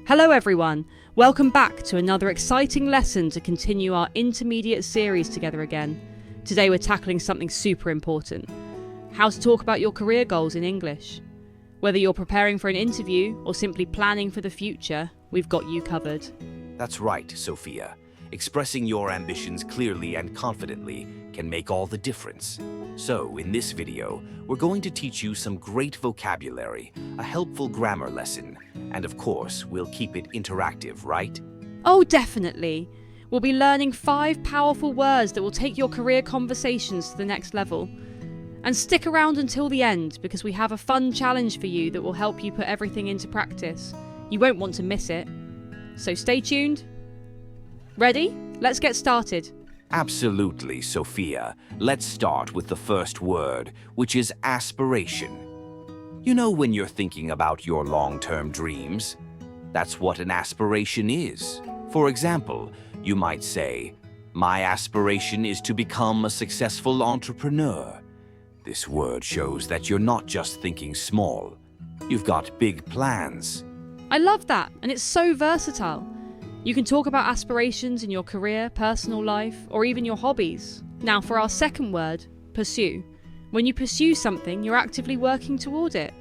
Hello everyone, welcome back to another exciting lesson to continue our intermediate series together again. Today we're tackling something super important. How to talk about your career goals in English. Whether you're preparing for an interview or simply planning for the future, we've got you covered. That's right, Sophia. Expressing your ambitions clearly and confidently can make all the difference. So, in this video, we're going to teach you some great vocabulary, a helpful grammar lesson, and of course, we'll keep it interactive, right? Oh, definitely. We'll be learning 5 powerful words that will take your career conversations to the next level. And stick around until the end because we have a fun challenge for you that will help you put everything into practice. You won't want to miss it. So stay tuned. Ready? Let's get started. Absolutely, Sophia. Let's start with the first word, which is aspiration. You know when you're thinking about your long-term dreams? That's what an aspiration is. For example, you might say, "My aspiration is to become a successful entrepreneur." This word shows that you're not just thinking small. You've got big plans. I love that, and it's so versatile. You can talk about aspirations in your career, personal life, or even your hobbies. Now for our second word, pursue. When you pursue something, you're actively working toward it.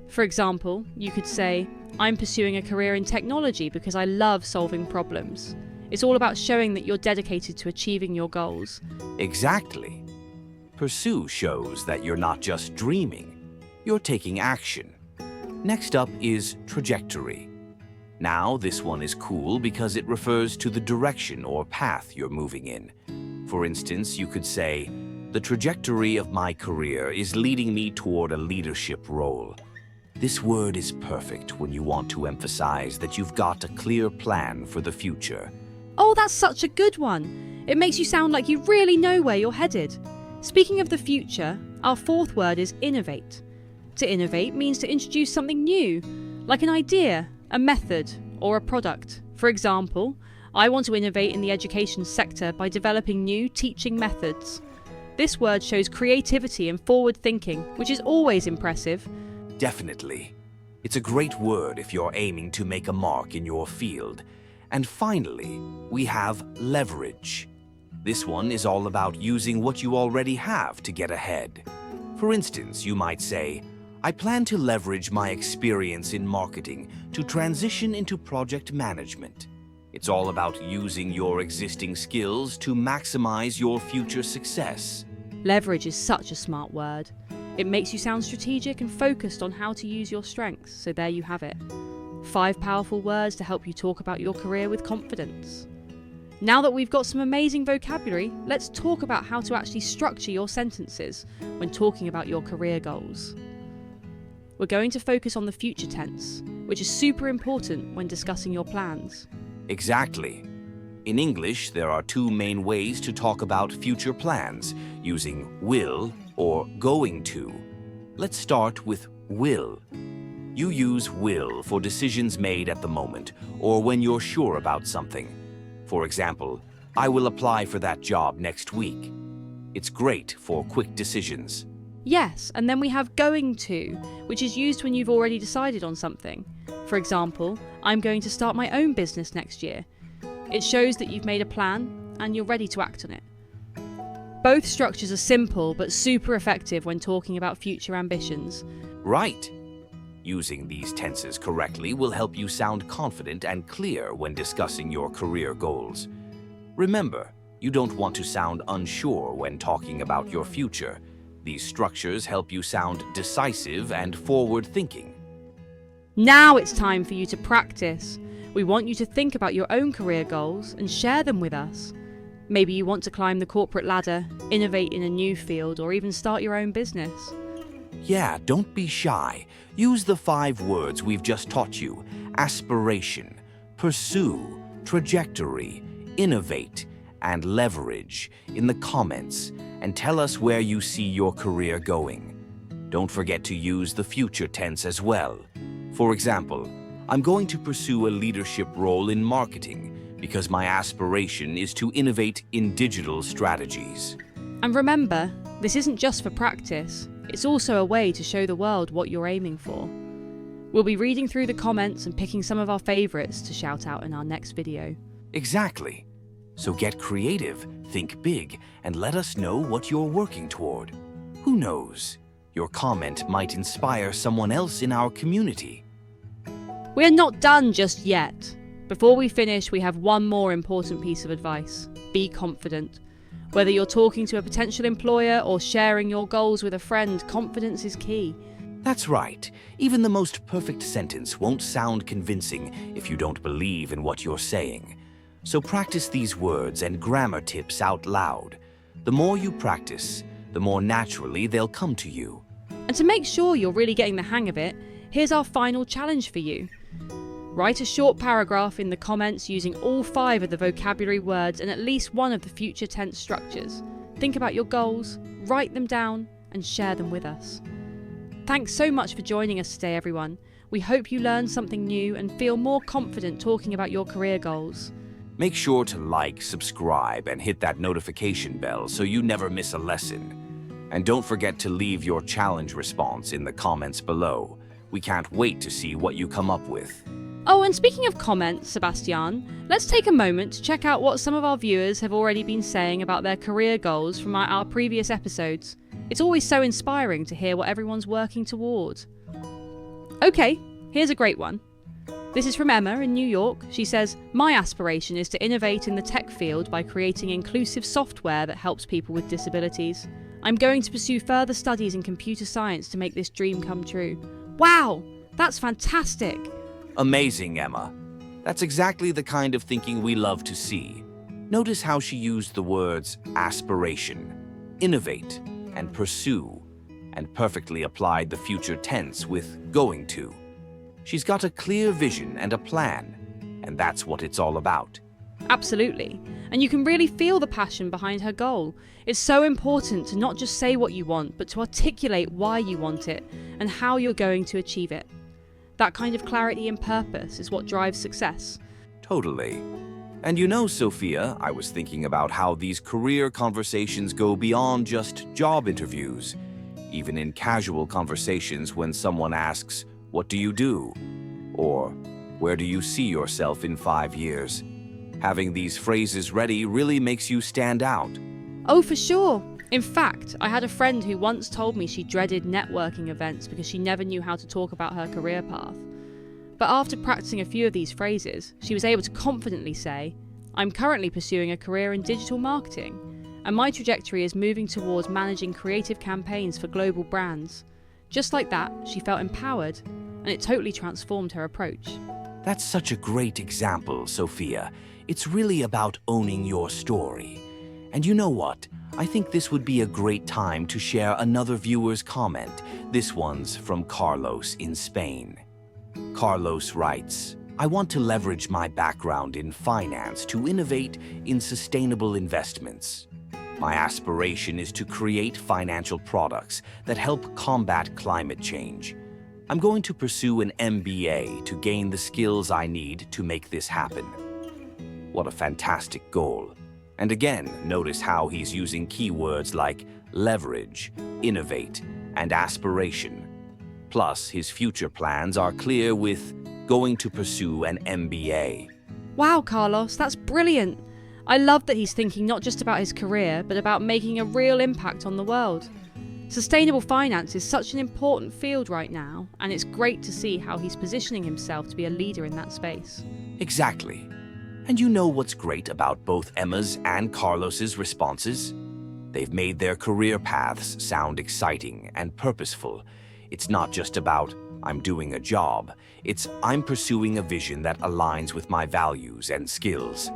For example, you could say, "I'm pursuing a career in technology because I love solving problems." It's all about showing that you're dedicated to achieving your goals. Exactly. Pursue shows that you're not just dreaming, you're taking action. Next up is trajectory. Now, this one is cool because it refers to the direction or path you're moving in. For instance, you could say, "The trajectory of my career is leading me toward a leadership role." This word is perfect when you want to emphasize that you've got a clear plan for the future. Oh, that's such a good one. It makes you sound like you really know where you're headed. Speaking of the future, our fourth word is innovate. To innovate means to introduce something new, like an idea, a method, or a product. For example, I want to innovate in the education sector by developing new teaching methods. This word shows creativity and forward thinking, which is always impressive. Definitely. It's a great word if you're aiming to make a mark in your field. And finally, we have leverage. This one is all about using what you already have to get ahead. For instance, you might say, "I plan to leverage my experience in marketing to transition into project management." It's all about using your existing skills to maximize your future success. Leverage is such a smart word. It makes you sound strategic and focused on how to use your strengths, so there you have it. 5 powerful words to help you talk about your career with confidence. Now that we've got some amazing vocabulary, let's talk about how to actually structure your sentences when talking about your career goals. We're going to focus on the future tense, which is super important when discussing your plans. Exactly. In English, there are 2 main ways to talk about future plans, using will or going to. Let's start with will. You use will for decisions made at the moment or when you're sure about something. For example, "I will apply for that job next week." It's great for quick decisions. Yes, and then we have going to, which is used when you've already decided on something. For example, "I'm going to start my own business next year." It shows that you've made a plan and you're ready to act on it. Both structures are simple but super effective when talking about future ambitions. Right. Using these tenses correctly will help you sound confident and clear when discussing your career goals. Remember, you don't want to sound unsure when talking about your future. These structures help you sound decisive and forward-thinking. Now it's time for you to practice. We want you to think about your own career goals and share them with us. Maybe you want to climb the corporate ladder, innovate in a new field, or even start your own business. Yeah, don't be shy. Use the 5 words we've just taught you: aspiration, pursue, trajectory, innovate, and leverage in the comments and tell us where you see your career going. Don't forget to use the future tense as well. For example, "I'm going to pursue a leadership role in marketing because my aspiration is to innovate in digital strategies." And remember, this isn't just for practice. It's also a way to show the world what you're aiming for. We'll be reading through the comments and picking some of our favourites to shout out in our next video. Exactly. So get creative, think big, and let us know what you're working toward. Who knows? Your comment might inspire someone else in our community. We're not done just yet. Before we finish, we have one more important piece of advice. Be confident. Whether you're talking to a potential employer or sharing your goals with a friend, confidence is key. That's right. Even the most perfect sentence won't sound convincing if you don't believe in what you're saying. So practice these words and grammar tips out loud. The more you practice, the more naturally they'll come to you. And to make sure you're really getting the hang of it, here's our final challenge for you. Write a short paragraph in the comments using all 5 of the vocabulary words and at least one of the future tense structures. Think about your goals, write them down, and share them with us. Thanks so much for joining us today, everyone. We hope you learned something new and feel more confident talking about your career goals. Make sure to like, subscribe, and hit that notification bell so you never miss a lesson. And don't forget to leave your challenge response in the comments below. We can't wait to see what you come up with. Oh, and speaking of comments, Sebastian, let's take a moment to check out what some of our viewers have already been saying about their career goals from our previous episodes. It's always so inspiring to hear what everyone's working toward. Okay, here's a great one. This is from Emma in New York. She says, "My aspiration is to innovate in the tech field by creating inclusive software that helps people with disabilities. I'm going to pursue further studies in computer science to make this dream come true." Wow, that's fantastic. Amazing, Emma. That's exactly the kind of thinking we love to see. Notice how she used the words aspiration, innovate, and pursue, and perfectly applied the future tense with going to. She's got a clear vision and a plan, and that's what it's all about. Absolutely. And you can really feel the passion behind her goal. It's so important to not just say what you want, but to articulate why you want it and how you're going to achieve it. That kind of clarity and purpose is what drives success. Totally. And you know, Sophia, I was thinking about how these career conversations go beyond just job interviews. Even in casual conversations when someone asks, "What do you do?" or "Where do you see yourself in 5 years?" Having these phrases ready really makes you stand out. Oh, for sure. In fact, I had a friend who once told me she dreaded networking events because she never knew how to talk about her career path. But after practicing a few of these phrases, she was able to confidently say, "I'm currently pursuing a career in digital marketing, and my trajectory is moving towards managing creative campaigns for global brands." Just like that, she felt empowered, and it totally transformed her approach. That's such a great example, Sophia. It's really about owning your story. And you know what? I think this would be a great time to share another viewer's comment. This one's from Carlos in Spain. Carlos writes, "I want to leverage my background in finance to innovate in sustainable investments. My aspiration is to create financial products that help combat climate change. I'm going to pursue an MBA to gain the skills I need to make this happen." What a fantastic goal. And again, notice how he's using keywords like leverage, innovate, and aspiration. Plus, his future plans are clear with going to pursue an MBA. Wow, Carlos, that's brilliant. I love that he's thinking not just about his career, but about making a real impact on the world. Sustainable finance is such an important field right now, and it's great to see how he's positioning himself to be a leader in that space. Exactly. And you know what's great about both Emma's and Carlos's responses? They've made their career paths sound exciting and purposeful. It's not just about, "I'm doing a job." It's, "I'm pursuing a vision that aligns with my values and skills."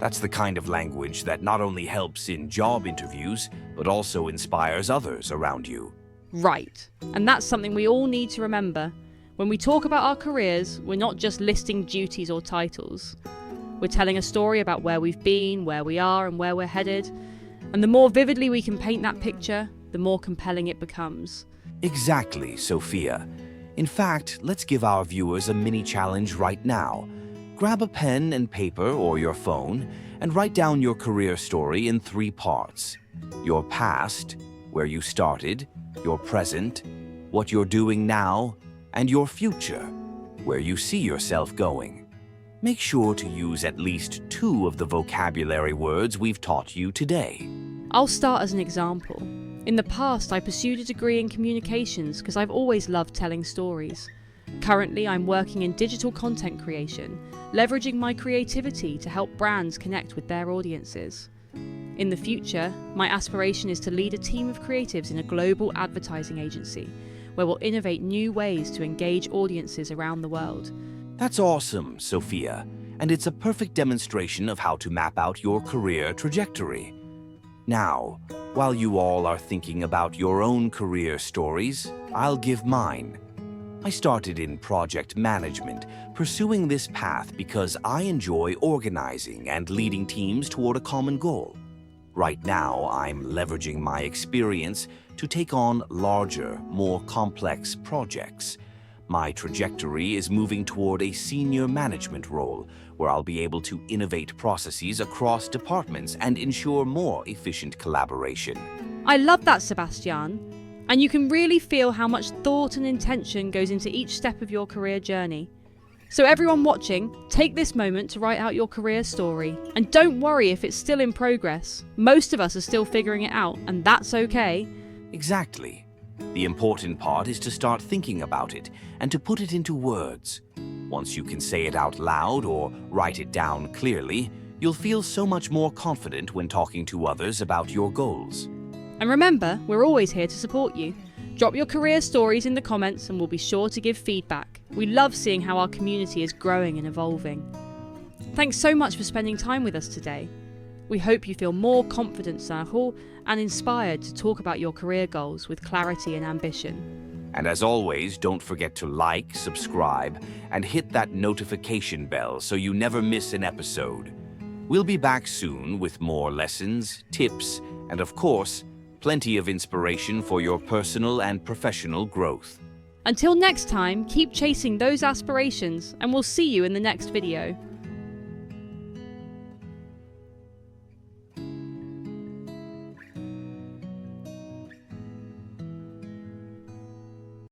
That's the kind of language that not only helps in job interviews, but also inspires others around you. Right. And that's something we all need to remember. When we talk about our careers, we're not just listing duties or titles. We're telling a story about where we've been, where we are, and where we're headed. And the more vividly we can paint that picture, the more compelling it becomes. Exactly, Sophia. In fact, let's give our viewers a mini challenge right now. Grab a pen and paper or your phone and write down your career story in 3 parts. Your past, where you started, your present, what you're doing now, and your future. where you see yourself going. Make sure to use at least 2 of the vocabulary words we've taught you today. I'll start as an example. In the past, I pursued a degree in communications because I've always loved telling stories. Currently, I'm working in digital content creation, leveraging my creativity to help brands connect with their audiences. In the future, my aspiration is to lead a team of creatives in a global advertising agency, where we'll innovate new ways to engage audiences around the world. That's awesome, Sophia, and it's a perfect demonstration of how to map out your career trajectory. Now, while you all are thinking about your own career stories, I'll give mine. I started in project management, pursuing this path because I enjoy organizing and leading teams toward a common goal. Right now, I'm leveraging my experience to take on larger, more complex projects. My trajectory is moving toward a senior management role, where I'll be able to innovate processes across departments and ensure more efficient collaboration. I love that, Sebastian. And you can really feel how much thought and intention goes into each step of your career journey. So everyone watching, take this moment to write out your career story. And don't worry if it's still in progress. Most of us are still figuring it out, and that's okay. Exactly. The important part is to start thinking about it and to put it into words. Once you can say it out loud or write it down clearly, you'll feel so much more confident when talking to others about your goals. And remember, we're always here to support you. Drop your career stories in the comments and we'll be sure to give feedback. We love seeing how our community is growing and evolving. Thanks so much for spending time with us today. We hope you feel more confident, Sahul, and inspired to talk about your career goals with clarity and ambition. And as always, don't forget to like, subscribe, and hit that notification bell so you never miss an episode. We'll be back soon with more lessons, tips, and of course, plenty of inspiration for your personal and professional growth. Until next time, keep chasing those aspirations, and we'll see you in the next video.